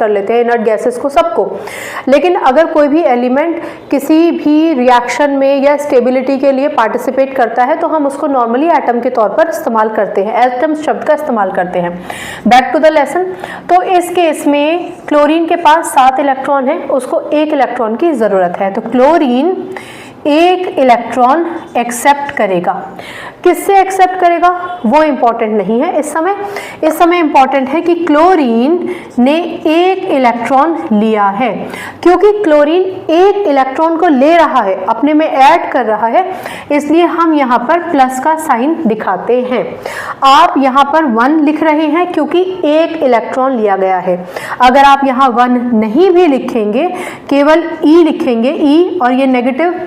कर लेते हैं इनर्ट गैसेस को, सबको। लेकिन अगर कोई भी एलिमेंट किसी भी रिएक्शन में या स्टेबिलिटी के लिए पार्टिसिपेट करता है तो हम उसको नॉर्मली एटम के तौर पर इस्तेमाल करते हैं, एटम शब्द का इस्तेमाल करते हैं। Back to the lesson. तो इस केस में क्लोरीन के पास 7 इलेक्ट्रॉन है, उसको 1 इलेक्ट्रॉन की ज़रूरत है, तो क्लोरीन 1 इलेक्ट्रॉन एक्सेप्ट करेगा। किससे एक्सेप्ट करेगा वो इंपॉर्टेंट नहीं है इस समय इंपॉर्टेंट है कि क्लोरीन ने 1 इलेक्ट्रॉन लिया है। क्योंकि क्लोरीन 1 इलेक्ट्रॉन को ले रहा है, अपने में ऐड कर रहा है, इसलिए हम यहाँ पर प्लस का साइन दिखाते हैं। आप यहाँ पर 1 लिख रहे हैं क्योंकि 1 इलेक्ट्रॉन लिया गया है। अगर आप यहाँ 1 नहीं भी लिखेंगे, केवल ई लिखेंगे, ई, और ये नेगेटिव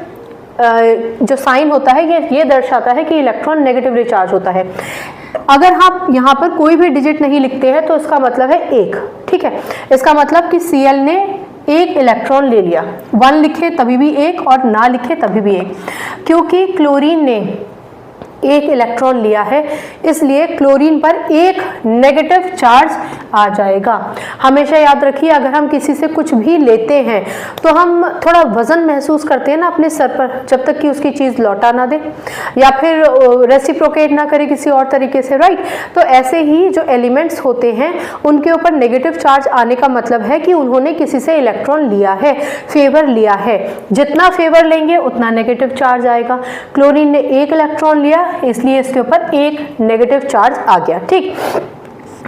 जो साइन होता है ये दर्शाता है कि इलेक्ट्रॉन नेगेटिवली चार्ज होता है। अगर आप यहाँ पर कोई भी डिजिट नहीं लिखते हैं तो इसका मतलब है 1, ठीक है। इसका मतलब कि Cl ने 1 इलेक्ट्रॉन ले लिया, 1 लिखे तभी भी 1 और ना लिखे तभी भी 1। क्योंकि क्लोरीन ने 1 इलेक्ट्रॉन लिया है इसलिए क्लोरीन पर 1 नेगेटिव चार्ज आ जाएगा। हमेशा याद रखिए, अगर हम किसी से कुछ भी लेते हैं तो हम थोड़ा वजन महसूस करते हैं ना अपने सर पर, जब तक कि उसकी चीज़ लौटा ना दे या फिर रेसिप्रोकेट ना करे किसी और तरीके से, राइट। तो ऐसे ही जो एलिमेंट्स होते हैं उनके ऊपर नेगेटिव चार्ज आने का मतलब है कि उन्होंने किसी से इलेक्ट्रॉन लिया है, फेवर लिया है। जितना फेवर लेंगे उतना नेगेटिव चार्ज आएगा। क्लोरीन ने 1 इलेक्ट्रॉन लिया इसलिए इसके ऊपर 1 नेगेटिव चार्ज आ गया, ठीक।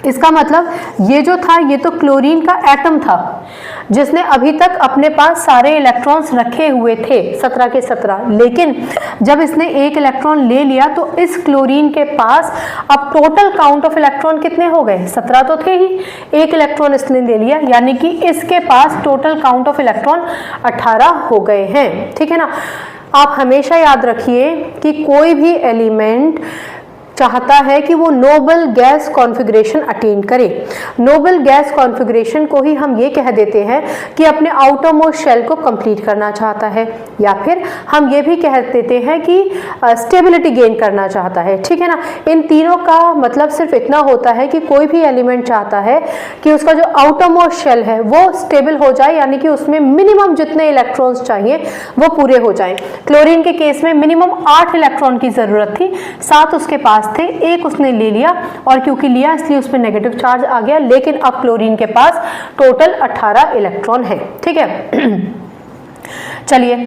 इसका मतलब ये जो था ये तो क्लोरीन का एटम था जिसने अभी तक अपने पास सारे इलेक्ट्रॉन्स रखे हुए थे 17 के 17, लेकिन जब इसने 1 इलेक्ट्रॉन ले लिया तो इस क्लोरीन के पास अब टोटल काउंट ऑफ इलेक्ट्रॉन कितने हो गए, 17 तो थे ही, 1 इलेक्ट्रॉन इसने ले लिया, यानी कि इसके पास टोटल काउंट ऑफ इलेक्ट्रॉन 18 हो गए हैं, ठीक है ना। आप हमेशा याद रखिए कि कोई भी एलिमेंट चाहता है कि वो नोबल गैस कॉन्फ़िगरेशन अटेन करे। नोबल गैस कॉन्फ़िगरेशन को ही हम ये कह देते हैं कि अपने आउटरमोस्ट शेल को कंप्लीट करना चाहता है, या फिर हम ये भी कह देते हैं कि स्टेबिलिटी गेन करना चाहता है, ठीक है ना। इन तीनों का मतलब सिर्फ इतना होता है कि कोई भी एलिमेंट चाहता है कि उसका जो आउटरमोस्ट शेल है वो स्टेबल हो जाए, यानी कि उसमें मिनिमम जितने इलेक्ट्रॉन्स चाहिए वो पूरे हो जाएं। क्लोरीन के केस में मिनिमम 8 इलेक्ट्रॉन की ज़रूरत थी, 7 उसके पास थे, 1 उसने ले लिया, और क्योंकि लिया इसलिए उसमें नेगेटिव चार्ज आ गया। लेकिन अब क्लोरीन के पास टोटल 18 इलेक्ट्रॉन है, ठीक है। चलिए